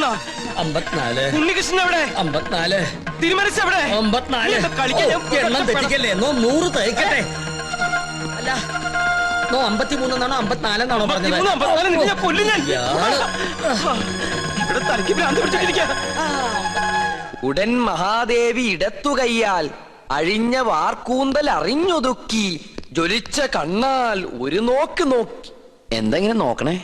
54. 54. ഉണ്ണികൃഷ്ണൻ എവിടെ? 54. തിരുമനസ് എവിടെ? 54. എണ്ണം തെറ്റിക്കല്ലേ? 100 തയ്ക്കട്ടെ. അല്ല 53 എന്നാണോ 54 എന്നാണോ പറഞ്ഞത്? ഉടൻ മഹാദേവി ഇടത്തു കൈയാൽ അഴിഞ്ഞ വാർക്കൂന്തൽ അറിഞ്ഞൊതുക്കി ജ്വലിച്ച കണ്ണാൽ ഒരു നോക്ക് നോക്കി. എന്തെങ്ങനെ നോക്കണേ?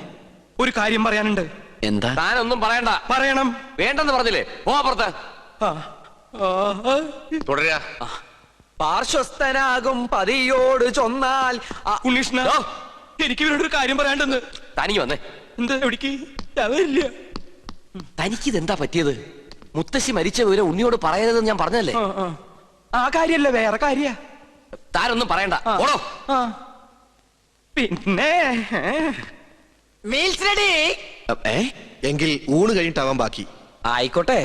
ഒരു കാര്യം പറയാനുണ്ട്. എന്താ? താനൊന്നും പറയണ്ട. പറയണം. വേണ്ടെന്ന് പറഞ്ഞില്ലേ? പോപ്പുറത്ത് തുടരുക. പാർശ്വസ്ഥനാകും പതിയോട് ചൊന്നാൽ. ഉണ്ണീഷ്ണ, എനിക്ക് ഇവരോടൊരു കാര്യം പറയാണ്ടെന്ന്. തനിക്ക് വന്നേ. എന്താ? എവിടേക്ക്? വരില്ല. തനിക്കിതെന്താ പറ്റിയത്? മുത്തശ്ശി മരിച്ച വിവരം ഉണ്ണിയോട് പറയരുതെന്ന് ഞാൻ പറഞ്ഞല്ലേ? ആ കാര്യല്ല, വേറെ കാര്യ. താനൊന്നും പറയണ്ട. ഓടോ. പിന്നെ എങ്കിൽ ഊണ് കഴിഞ്ഞിട്ടാവാൻ ബാക്കി. ആയിക്കോട്ടെ.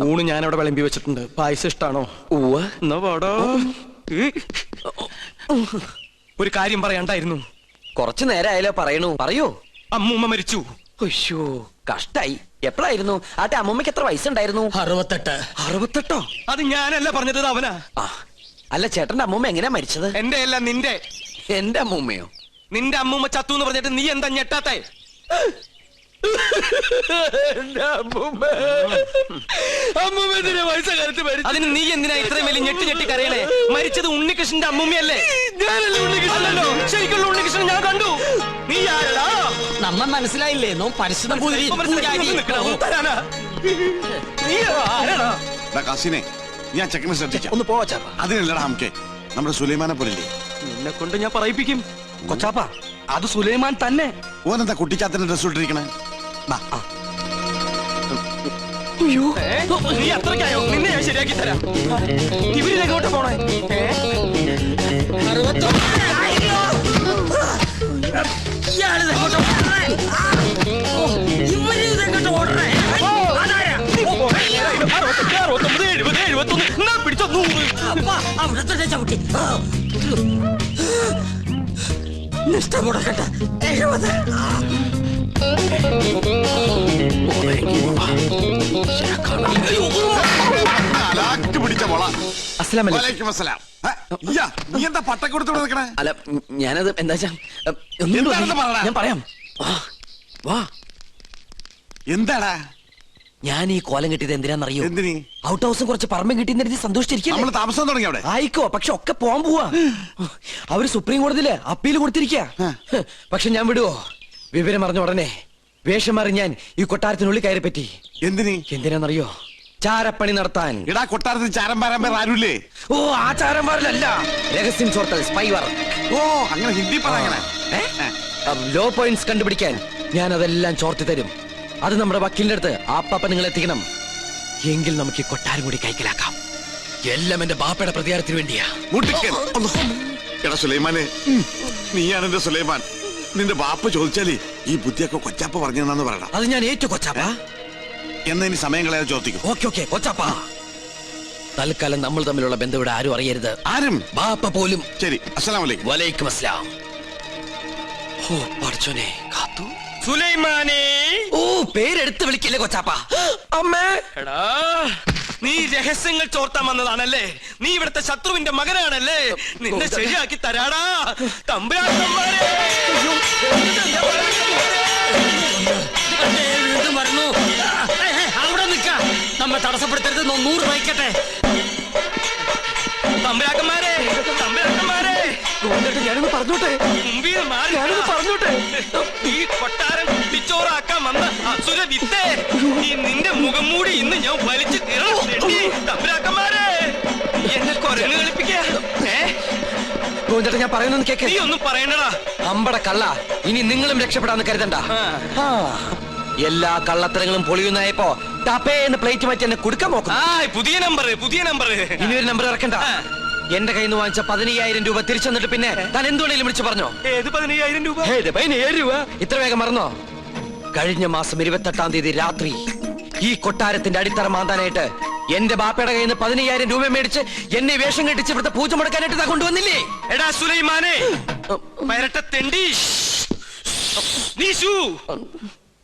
ഊണ് ഞാൻ അവിടെ വിളമ്പി വെച്ചിട്ടുണ്ട്. പായസം ഇഷ്ടാണോ? എന്നാ പാടോ. ഒരു കാര്യം പറയാണ്ടായിരുന്നു. കുറച്ചു നേരമായാലോ പറയണു. പറയൂ. അമ്മൂമ്മ മരിച്ചു. അയ്യോ, കഷ്ടായി. എപ്പോഴായിരുന്നു? ആട്ടെ, അമ്മൂമ്മക്ക് എത്ര വയസ്സുണ്ടായിരുന്നു? 68. 68? അത് ഞാനല്ല പറഞ്ഞത്, അവനാ. അല്ല, ചേട്ടന്റെ അമ്മൂമ്മ എങ്ങനെയാ മരിച്ചത്? എന്റെ അല്ല, നിന്റെ. എന്റെ അമ്മൂമ്മയോ? നിന്റെ അമ്മൂമ്മ ചത്തു എന്ന് പറഞ്ഞിട്ട് നീ എന്താ ഞെട്ടാത്തെ? അതിന് നീ എന്തിനാ ഇത്രയും വലിയ ഞെട്ടി ഞെട്ടി കരയണേ? മരിച്ചത് ഉണ്ണികൃഷ്ണന്റെ അമ്മൂമ്മയല്ലേ? അല്ലല്ലോ, ശരിക്കുള്ള ഉണ്ണികൃഷ്ണൻ ഞാൻ കണ്ടു. നീ ആരടാ? നമ്മ മനസ്സിലായില്ലേ? പരിശുദ്ധം ഞാൻ ചെക്കനെ ശ്രദ്ധിക്കാം. ഒന്ന് പോവാ. അതിനല്ലടാ നമുക്ക് നമ്മുടെ സുലൈമാനെ പോലില്ലേ? നിന്നെ കൊണ്ട് ഞാൻ പറയിപ്പിക്കും. കൊച്ചാപ്പ, അത് സുലൈമാൻ തന്നെ. ഓനെന്താ കുട്ടിച്ചാത്തന്റെ ഡ്രസ് ഇട്ടിരിക്കണേ? നീ അത്രയ്ക്കായോ? നിന്നെ ഞാൻ ശരിയാക്കി തരാം. ഇവരിലെങ്ങോട്ട് പോണേ? പിടിച്ചോ 100. പിടിച്ച പോള. നീ എന്താ പട്ടക്കൊടുത്ത് നിൽക്കണേ? അല്ല, ഞാനത് എന്താ ഞാൻ പറയാം. വാ. എന്താടാ ഞാൻ ഈ കോലം കെട്ടിയത് എന്തിനാന്നറിയോ? എന്തിനീ? ഔട്ട് ഹൗസും കുറച്ച് പറമ്പും കിട്ടിയെന്ന് സന്തോഷിച്ചിരിക്കും. നമ്മൾ താമസം തുടങ്ങി അവിടെ. ആയിക്കോ, പക്ഷെ ഒക്കെ പോവാൻ പോവാ. അവര് സുപ്രീം കോടതിയില് അപ്പീൽ കൊടുത്തിരിക്കുക. പക്ഷെ ഞാൻ വിടുവോ? വിവരം അറിഞ്ഞ ഉടനെ വേഷം മാറി ഞാൻ ഈ കൊട്ടാരത്തിനുള്ളിൽ കയറി പറ്റി. എന്തിനാന്നറിയോ? ചാരപ്പണി നടത്താൻ. ഇടാ, കൊട്ടാരത്തിൽ ചാരം പാരാൻ പേർ ആരുല്ലേ? ഓ, ആ ചാരം പാരലല്ല, രഹസ്യം ചോർത്തൽ, സ്പൈ വർക്ക്. ഓ, അങ്ങനെ ഹിന്ദി പറയണേ. ലോ പോയിന്റ്സ് കണ്ടുപിടിക്കാൻ ഞാൻ അതെല്ലാം ചോർത്തി തരും. അത് നമ്മുടെ വക്കീലിന്റെ അടുത്ത് ആപ്പാപ്പ നിങ്ങൾ എത്തിക്കണം. എങ്കിൽ നമുക്ക് ഈ കൊട്ടാരം കൂടി കൈക്കലാക്കാം. എല്ലാം എന്റെ ബാപ്പയുടെ പ്രതികാരത്തിന് വേണ്ടിയാ. എടാ സുലൈമാനെ, നീയാണ് എന്റെ സുലൈമാൻ. നിന്റെ ബാപ്പ ചോദിച്ചാലേ ഈ ബുദ്ധിയൊക്കെ കൊച്ചാപ്പ പറഞ്ഞെന്നു പറയണം. അത് ഞാൻ ഏറ്റു കൊച്ചാപ്പ. എന്നാ ഇനി സമയം കളയാതെ ചോദിക്കും. ഓക്കെ കൊച്ചാപ്പ. തൽക്കാലം നമ്മൾ തമ്മിലുള്ള ബന്ധം ഇവിടെ ആരും അറിയരുത്. ആരും? ബാപ്പ പോലും. ശരി. അസ്സലാമു അലൈക്കും. വലൈക്കും അസ്സലാം. ഓ പഠിച്ചോനെ, കാത്തു. സുലൈമാനേ. ഓ, പേരെടുത്ത് വിളിക്കില്ലേ കൊച്ചാപ്പ? അമ്മേ. എടാ, നീ രഹസ്യങ്ങൾ ചോർത്താൻ വന്നതാണല്ലേ? നീ ഇവിടുത്തെ ശത്രുവിന്റെ മകനാണല്ലേ? നിന്നെ ശരിയാക്കി തരാടാ തമ്പുരാക്കന്മാരെ. അവിടെ നിൽക്ക. നമ്മെ തടസ്സപ്പെടുത്തരുത്. 100 വയ്ക്കട്ടെ. തമ്പുരാക്കന്മാരെ, ഞാനൊന്ന് പറഞ്ഞോട്ടെ. ഈ കൊട്ടാരം കുട്ടിച്ചോറാക്കാൻ വന്ന അസുര വിത്തേ, ഈ നിന്റെ മുഖം മൂടി ഇന്ന് ഞാൻ വലിച്ചു തീർന്നു. തമ്പുരാക്കന്മാരെ, എന്നെ കൊരങ്ങ് കളിപ്പിക്കാ. ഞാൻ പറയുന്നൊന്ന് കേക്ക്. നീ ഒന്നും പറയണടാ. അമ്പട കള്ള, ഇനി നിങ്ങളും രക്ഷപ്പെടാന്ന് കരുതണ്ട. എല്ലാ കള്ളത്തരങ്ങളും പൊളിയുന്നായപ്പോ ടപ്പേന്ന് പ്ലേറ്റ് മാറ്റി എന്നെ കൊടുക്കാൻ നോക്കും. പുതിയ നമ്പർ. ഇനി ഒരു നമ്പർ ഇറക്കണ്ട. എന്റെ കയ്യിൽ നിന്ന് വാങ്ങിച്ച 15,000 രൂപ തിരിച്ചു തന്നിട്ട് പിന്നെ താൻ എന്തുകൊണ്ടെങ്കിലും വിളിച്ചു പറഞ്ഞോ? ഏത് 15,000 രൂപ? 15,000 രൂപ? ഇത്ര വേഗം മറന്നോ? കഴിഞ്ഞ മാസം 28-ാം തീയതി രാത്രി ഈ കൊട്ടാരത്തിന്റെ അടിത്തറ മാന്താനായിട്ട് എന്റെ ബാപ്പയുടെ കയ്യിൽ നിന്ന് 15,000 രൂപ മേടിച്ച് എന്നെ വേഷം കെട്ടിച്ച് ഇവിടുത്തെ പൂജ മുടക്കാനായിട്ട് താ കൊണ്ടുവന്നില്ലേ? എടാ സുലൈമാനെ, പരട്ട തെണ്ടി.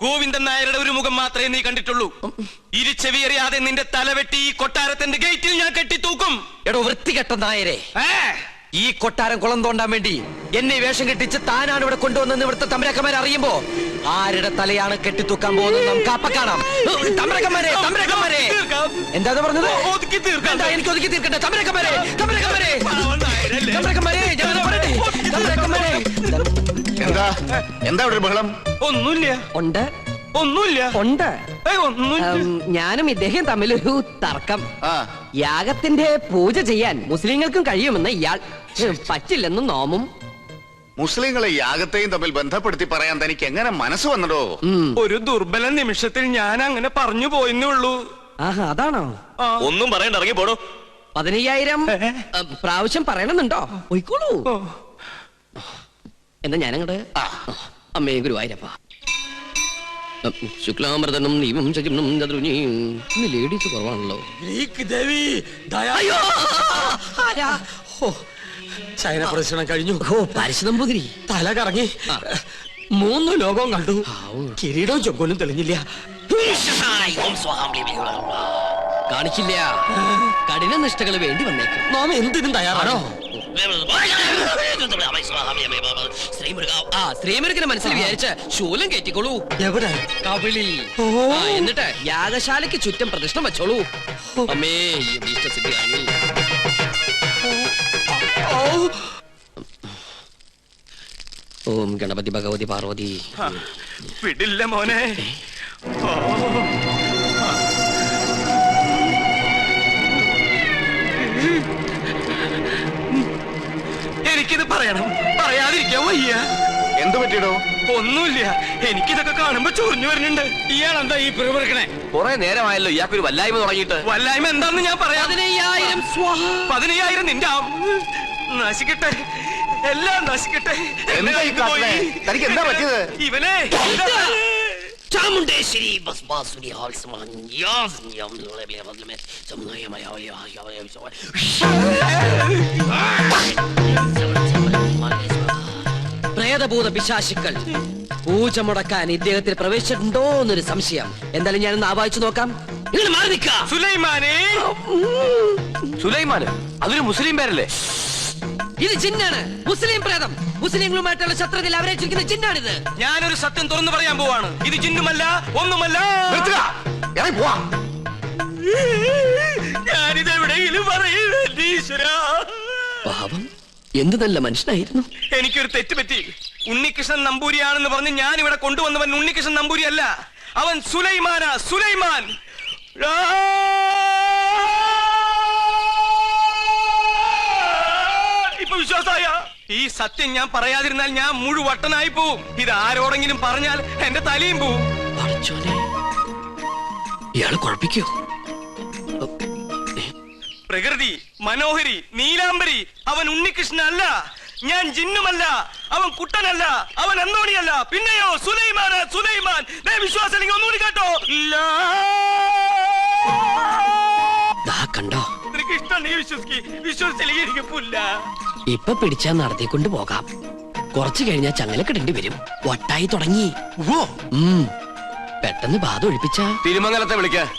ഗോവിന്ദൻ നായരുടെ ഒരു മുഖം മാത്രമേ നീ കണ്ടിട്ടുള്ളൂ. ഇരുചെവിയറിയാതെ നിന്റെ തലവെട്ടി ഈ കൊട്ടാരത്തിന്റെ ഗേറ്റിൽ ഞാൻ കെട്ടിത്തൂക്കും. എടോ വൃത്തികെട്ട നായരെ, ഈ കൊട്ടാരം കുളം തോണ്ടാൻ വേണ്ടി എന്നെ വേഷം കെട്ടിച്ച് താനാണ് ഇവിടെ കൊണ്ടുവന്നെന്ന് ഇവിടുത്തെ തമ്പരക്കന്മാരെ അറിയുമ്പോ ആരുടെ തലയാണ് കെട്ടിത്തൂക്കാൻ പോകുന്നത് നമുക്ക് അപ്പ കാണാം. തമ്പരക്കന്മാരെ, തമ്പരക്കന്മാരെ, എന്താ പറഞ്ഞത്? ഒതുക്കി തീർക്കാം. വേണ്ട, എനിക്ക് ഒതുക്കി തീർക്കട്ടെ. തമ്പരക്കന്മാരെ, തമ്പരക്കന്മാരെ, തമ്പരക്കന്മാരെ, ഞാൻ പറയട്ടെ. തമ്പരക്കന്മാരെ, എന്താ എന്താ ഇവിടെ ഒരു ബഹളം? ഒന്നുമില്ല, ഉണ്ട് ഒന്നുമില്ല, ഉണ്ട്. ഒന്നുമില്ല. ഞാനും ഇദ്ദേഹം തമ്മിലൊരു തർക്കം. ആ യാഗത്തിന്റെ പൂജ ചെയ്യാൻ മുസ്ലിങ്ങൾക്കും കഴിയുമെന്ന് ഇയാൾ, പറ്റില്ലെന്ന് നോമും. മുസ്ലിങ്ങളെ യാഗത്തെയും തമ്മിൽ ബന്ധപ്പെടുത്തി പറയാൻ തനിക്ക് എങ്ങനെ മനസ്സ് വന്നടോ? ഒരു ദുർബല നിമിഷത്തിൽ ഞാൻ അങ്ങനെ പറഞ്ഞു പോയെന്നേ ഉള്ളൂ. ആഹാ, അതാണോ? ഒന്നും പറയണ്ട, ഇറങ്ങി പോടോ. 15,000 പ്രാവശ്യം പറയണമെന്നുണ്ടോ? പോയിക്കോളൂ. എന്നാ ഞാനങ്ങട് അമ്മേ ഗുരുവായൂരപ്പ. ശുക്ലാമൃതനും നീവും ശചിനും ചതുരുനിയും. ഇന്ന് ലേഡീസ് കുറവാണല്ലോ. ഗ്രീക്ക് ദേവി ദയാ. ഓ, ശയന പ്രദർശനം കഴിഞ്ഞു. ഓ, പരശുനമ്പൂതിരി. തല കറങ്ങി 3 ലോകവും കണ്ടു. കിരീടവും ചൊങ്കോലും തെളിഞ്ഞില്ല. കാണിക്കില്ല. കഠിന നിഷ്ഠകൾ വേണ്ടി വന്നേക്കും. നാം എന്തിനും തയ്യാറാണോ? ശ്രീമുരുകനെ മനസ്സിൽ വിചാരിച്ച് ശൂലം കയറ്റിക്കോളൂ. എവിടെ? കവിളി. എന്നിട്ട് യാഗശാലയ്ക്ക് ചുറ്റും പ്രദക്ഷിണം വെച്ചോളൂ. അമ്മേ ഈ അഭീഷ്ടസിദ്ധിയാണ്. ഓം ഗണപതി ഭഗവതി പാർവതി. വിടില്ല മോനെ. എനിക്കിത് പറയണം, പറയാതിരിക്കാൻ വയ്യ. എന്ത് പറ്റിയടോ? ഒന്നുമില്ല, എനിക്കിതൊക്കെ കാണുമ്പോ ചൊറിഞ്ഞു വരുന്നുണ്ട്. ഇയാളെന്താ ഈ പിറുപിറുക്കണേ? കുറെ നേരമായല്ലോ ഇയാൾക്കൊരു വല്ലായ്മ തുടങ്ങിയിട്ട്. വല്ലായ്മ എന്താന്ന് ഞാൻ പറയാം. 15,000 സ്വാഹ. 15,000 നിന്റെ നശിക്കട്ടെ, എല്ലാം നശിക്കട്ടെ. എന്താ ഈ കാട്ടണേ? തനിക്ക് എന്താ പറ്റിയത്? ഇവനെ ചാമുണ്ടേശ്വരി പ്രേതഭൂത പിശാചുക്കൾ പൂജ മുടക്കാൻ ഇദ്ദേഹത്തിന് പ്രവേശിച്ചിട്ടുണ്ടോ എന്നൊരു സംശയം. എന്തായാലും ഞാനൊന്ന് ആവാഹിച്ചു നോക്കാം. നിങ്ങൾ മാറി നിൽക്ക. സുലൈമാനെ. സുലൈമാന് അതൊരു മുസ്ലിം പേരല്ലേ? ഇത് ജിന്നാണ്, മുസ്ലിം പ്രേതം. മുസ്ലിങ്ങളുമായിട്ടുള്ള ശത്രുതയിൽ അവരെ ചുരുക്കുന്ന ജിന്നാണിത്. ഞാനൊരു സത്യം തുറന്നു പറയാൻ പോവാണ്. ഇത് ജിന്നുമല്ല, ഒന്നുമല്ല. നിർത്തുക. ഇറങ്ങി പോവാ. ഞാനിത് എവിടെയെങ്കിലും പറയുന്നത് ഈശ്വരാ. പാവം, എന്ത് നല്ല മനുഷ്യനായിരുന്നു. എനിക്കൊരു തെറ്റ് പറ്റി. ഉണ്ണികൃഷ്ണൻ നമ്പൂരിയാണെന്ന് പറഞ്ഞ് ഞാൻ ഇവിടെ കൊണ്ടുവന്നവൻ ഉണ്ണികൃഷ്ണൻ നമ്പൂരി അല്ല, അവൻ സുലൈമാനാ, സുലൈമാൻ. ഇപ്പൊ വിശ്വാസായ? ഈ സത്യം ഞാൻ പറയാതിരുന്നാൽ ഞാൻ മുഴുവട്ടനായി പോവും. ഇത് ആരോടെങ്കിലും പറഞ്ഞാൽ എന്റെ തലയും പോവും. പഠിച്ചോനെ, ഇയാള് കുഴപ്പിക്കോ? പ്രകൃതി, മനോഹരി, നീലാംബരി, അവൻ ഉണ്ണികൃഷ്ണൻ അല്ല. ഞാൻ ജിന്നുമല്ല, അവൻ കുട്ടനല്ല, അവൻ അന്തോണിയല്ല. പിന്നെയോ സുലൈമാൻ, സുലൈമാൻ. വിശ്വാസം ഒന്നുകൂടി കേട്ടോ. കണ്ടോ, നിനക്ക് ഇഷ്ടം നീ വിശ്വസിച്ചില്ലെങ്കിൽ എനിക്ക് പുല്ല. ഇപ്പൊ പിടിച്ചാ നടത്തിക്കൊണ്ട് പോകാം. കുറച്ചു കഴിഞ്ഞാൽ ചങ്ങലക്കിടേണ്ടി വരും. വട്ടായി തുടങ്ങി. പെട്ടെന്ന് ബാധ ഒഴിപ്പിച്ച തിരുമംഗലത്തെ വിളിക്ക.